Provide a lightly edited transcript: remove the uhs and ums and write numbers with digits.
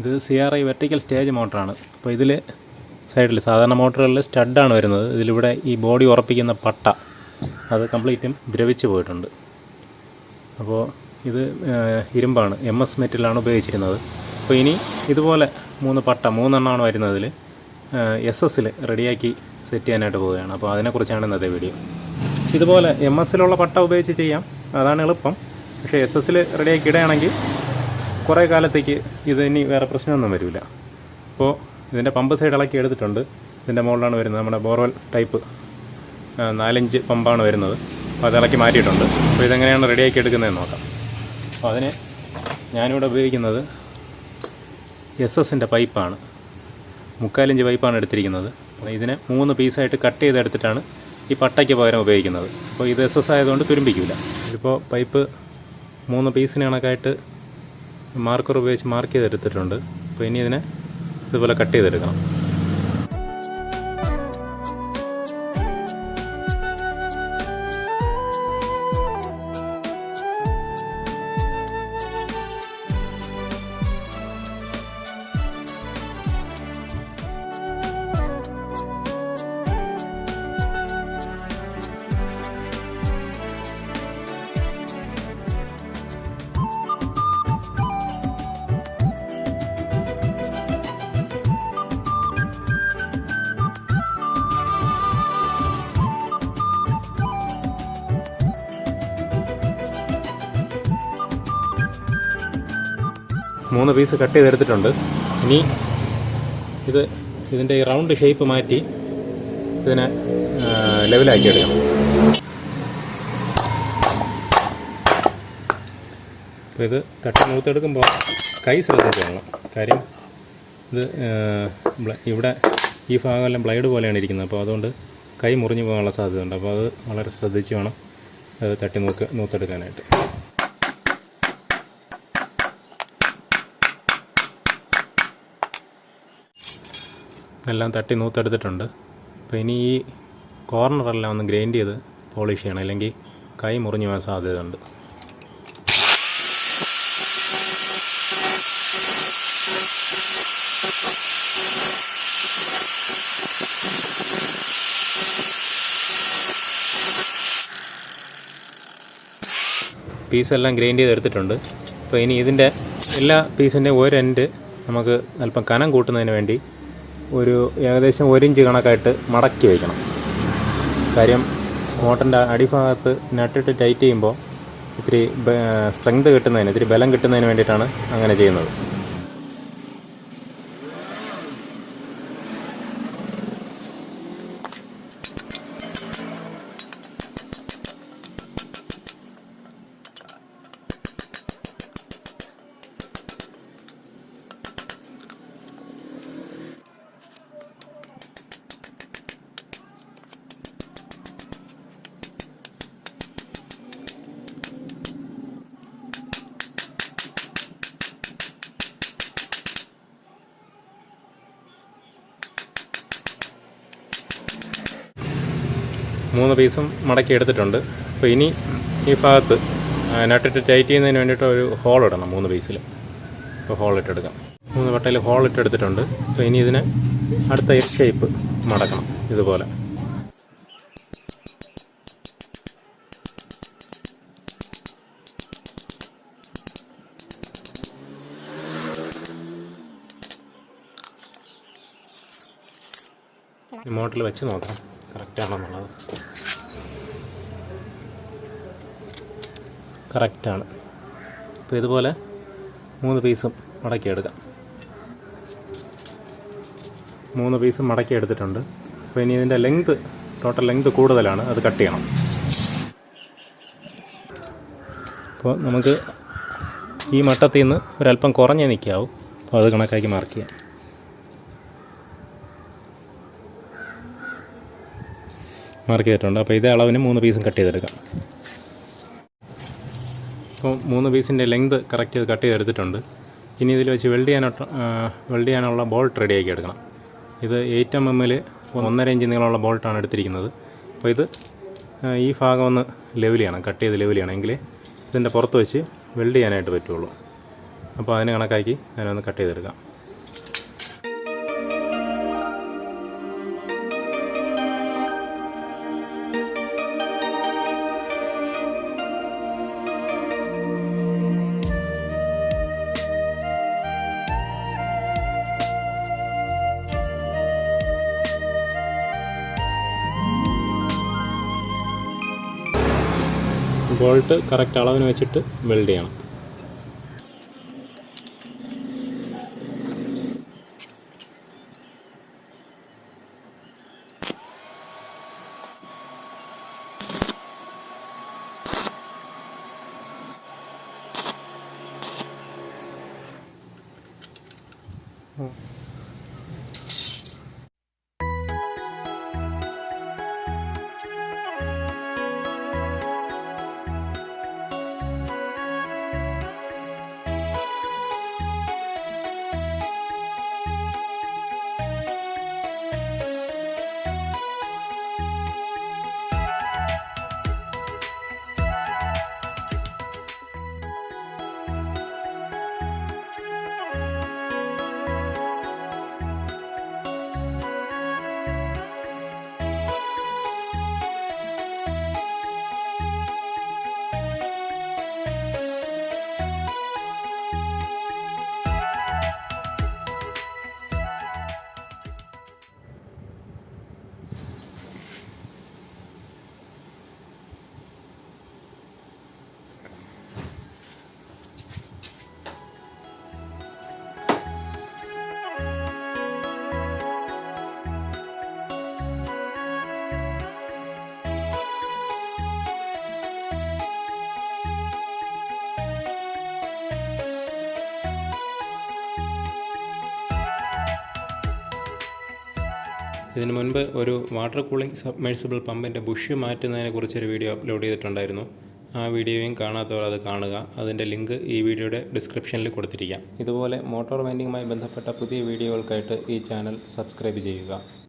ഇത് CRI vertical stage മോട്ടറാണ്. അപ്പോൾ ഇതിൽ സൈഡിൽ സാധാരണ മോട്ടറുകളിൽ സ്റ്റഡാണ് വരുന്നത്. ഇതിലിവിടെ ഈ ബോഡി ഉറപ്പിക്കുന്ന പട്ട അത് കംപ്ലീറ്റും ദ്രവിച്ച് പോയിട്ടുണ്ട്. അപ്പോൾ ഇത് ഇരുമ്പാണ്, MS മെറ്റലാണ് ഉപയോഗിച്ചിരുന്നത്. അപ്പോൾ ഇനി ഇതുപോലെ 3 പട്ട 3 എണ്ണമാണ് വരുന്നതിൽ SS റെഡിയാക്കി സെറ്റ് ചെയ്യാനായിട്ട് പോവുകയാണ്. അപ്പോൾ അതിനെക്കുറിച്ചാണ് ഇന്നത്തെ വീഡിയോ. ഇതുപോലെ MS പട്ട ഉപയോഗിച്ച് ചെയ്യാം, അതാണ് എളുപ്പം. പക്ഷേ SS റെഡിയാക്കി ഇടുകയാണെങ്കിൽ കുറേ കാലത്തേക്ക് ഇത് ഇനി വേറെ പ്രശ്നമൊന്നും വരില്ല. അപ്പോൾ ഇതിൻ്റെ പമ്പ് സൈഡ് ഇളക്കി എടുത്തിട്ടുണ്ട്. ഇതിൻ്റെ മുകളിലാണ് വരുന്നത്, നമ്മുടെ ബോർവെൽ ടൈപ്പ് 4-5 പമ്പാണ് വരുന്നത്. അപ്പോൾ അത് ഇളക്കി മാറ്റിയിട്ടുണ്ട്. അപ്പോൾ ഇതെങ്ങനെയാണ് റെഡിയാക്കി എടുക്കുന്നതെന്ന് നോക്കാം. അപ്പോൾ അതിന് ഞാനിവിടെ ഉപയോഗിക്കുന്നത് SS പൈപ്പാണ്, 3/4 ഇഞ്ച് പൈപ്പാണ് എടുത്തിരിക്കുന്നത്. അപ്പോൾ ഇതിനെ 3 പീസായിട്ട് കട്ട് ചെയ്തെടുത്തിട്ടാണ് ഈ പട്ടയ്ക്ക് പകരം ഉപയോഗിക്കുന്നത്. അപ്പോൾ ഇത് SS ആയതുകൊണ്ട് തുരുമ്പിക്കില്ല. ഇതിപ്പോൾ പൈപ്പ് 3 പീസിന് കണക്കായിട്ട് മാർക്കർ ഉപയോഗിച്ച് മാർക്ക് ചെയ്തെടുത്തിട്ടുണ്ട്. അപ്പോൾ ഇനി ഇതിനെ ഇതുപോലെ കട്ട് ചെയ്തെടുക്കണം. മൂന്ന് പീസ് കട്ട് ചെയ്തെടുത്തിട്ടുണ്ട്. ഇനി ഇതിൻ്റെ ഈ റൗണ്ട് ഷേപ്പ് മാറ്റി ഇതിനെ ലെവലാക്കി എടുക്കണം. അപ്പോൾ ഇത് തട്ടി നൂത്തെടുക്കുമ്പോൾ കൈ ശ്രദ്ധിച്ച് വേണം. കാര്യം ഇത് ഇവിടെ ഈ ഭാഗമെല്ലാം ബ്ലൈഡ് പോലെയാണ് ഇരിക്കുന്നത്. അപ്പോൾ അതുകൊണ്ട് കൈ മുറിഞ്ഞു പോകാനുള്ള സാധ്യതയുണ്ട്. അപ്പോൾ അത് വളരെ ശ്രദ്ധിച്ച് വേണം അത് തട്ടി നൂത്തെടുക്കാനായിട്ട്. എല്ലാം തട്ടി നൂത്തെടുത്തിട്ടുണ്ട്. അപ്പോൾ ഇനി ഈ കോർണറെല്ലാം ഒന്ന് ഗ്രൈൻഡ് ചെയ്ത് പോളിഷ് ചെയ്യണം, അല്ലെങ്കിൽ കൈ മുറിഞ്ഞു പോകാൻ സാധ്യതയുണ്ട്. പീസെല്ലാം ഗ്രൈൻഡ് ചെയ്തെടുത്തിട്ടുണ്ട്. അപ്പോൾ ഇനി ഇതിൻ്റെ എല്ലാ പീസിൻ്റെ ഒരു എൻഡ് നമുക്ക് അല്പം കനം കൂട്ടുന്നതിന് വേണ്ടി ഒരു ഏകദേശം 1 ഇഞ്ച് കണക്കായിട്ട് മടക്കി വയ്ക്കണം. കാര്യം മോട്ടറിൻ്റെ അടിഭാഗത്ത് നട്ടിട്ട് ടൈറ്റ് ചെയ്യുമ്പോൾ ഇത്തിരി സ്ട്രെങ്ത് കിട്ടുന്നതിന്, ഇത്തിരി ബലം കിട്ടുന്നതിന് വേണ്ടിയിട്ടാണ് അങ്ങനെ ചെയ്യുന്നത്. മൂന്ന് പീസും മടക്കി എടുത്തിട്ടുണ്ട്. അപ്പോൾ ഇനി ഈ ഭാഗത്ത് നട്ടിട്ട് ടൈറ്റ് ചെയ്യുന്നതിന് വേണ്ടിയിട്ട് ഒരു ഹോൾ ഇടണം 3 പീസിൽ. അപ്പോൾ ഹോൾ ഇട്ടെടുക്കാം. 3 വട്ടയിൽ ഹോൾ ഇട്ടെടുത്തിട്ടുണ്ട്. അപ്പോൾ ഇനി ഇതിനെ അടുത്ത എസ് ഷേപ്പ് മടക്കണം ഇതുപോലെ. മോട്ടറിൽ വെച്ച് നോക്കാം കറക്റ്റാണെന്നുള്ളത്. കറക്റ്റാണ്. അപ്പോൾ ഇതുപോലെ 3 പീസും മടക്കിയെടുക്കാം. 3 പീസും മടക്കി എടുത്തിട്ടുണ്ട്. അപ്പോൾ ഇനി ഇതിൻ്റെ ടോട്ടൽ ലെങ്ത് കൂടുതലാണ്, അത് കട്ട് ചെയ്യണം. അപ്പോൾ നമുക്ക് ഈ മട്ടത്തിൽ നിന്ന് ഒരല്പം കുറഞ്ഞേ നിൽക്കാവും. അപ്പോൾ അത് കണക്കാക്കി മാർക്ക് ചെയ്യാം. മാർക്ക് ചെയ്തിട്ടുണ്ട്. അപ്പോൾ ഇതേ അളവിന് 3 പീസും കട്ട് ചെയ്തെടുക്കാം. അപ്പോൾ 3 പീസിൻ്റെ ലെങ്ത് കറക്റ്റ് ചെയ്ത് കട്ട് ചെയ്തെടുത്തിട്ടുണ്ട്. ഇനി ഇതിൽ വെച്ച് വെൽഡ് ചെയ്യാനുള്ള ബോൾട്ട് റെഡിയാക്കി എടുക്കണം. ഇത് 8 mm 1.5 ഇഞ്ച് നീളമുള്ള ബോൾട്ടാണ് എടുത്തിരിക്കുന്നത്. അപ്പോൾ ഇത് ഈ ഭാഗം ഒന്ന് ലെവൽ ചെയ്യണം, കട്ട് ചെയ്ത് ലെവൽ ചെയ്യണം, എങ്കിലേ ഇതിൻ്റെ പുറത്ത് വെച്ച് വെൽഡ് ചെയ്യാനായിട്ട് പറ്റുള്ളൂ. അപ്പോൾ അതിന് കണക്കാക്കി അതിനൊന്ന് കട്ട് ചെയ്തെടുക്കാം. ബോൾട്ട് കറക്റ്റ് അളവിന് വെച്ചിട്ട് വെൽഡ് ചെയ്യണം. ഇതിനു മുൻപ് ഒരു വാട്ടർ കൂളിംഗ് സബ്മേഴ്സിബിൾ പമ്പിൻ്റെ ബുഷ് മാറ്റുന്നതിനെക്കുറിച്ചൊരു വീഡിയോ അപ്ലോഡ് ചെയ്തിട്ടുണ്ടായിരുന്നു. ആ വീഡിയോയും കാണാത്തവർ അത് കാണുക. അതിൻ്റെ ലിങ്ക് ഈ വീഡിയോയുടെ ഡിസ്ക്രിപ്ഷനിൽ കൊടുത്തിരിക്കാം. ഇതുപോലെ മോട്ടോർ വൈൻഡിങ്ങുമായി ബന്ധപ്പെട്ട പുതിയ വീഡിയോകൾക്കായിട്ട് ഈ ചാനൽ സബ്സ്ക്രൈബ് ചെയ്യുക.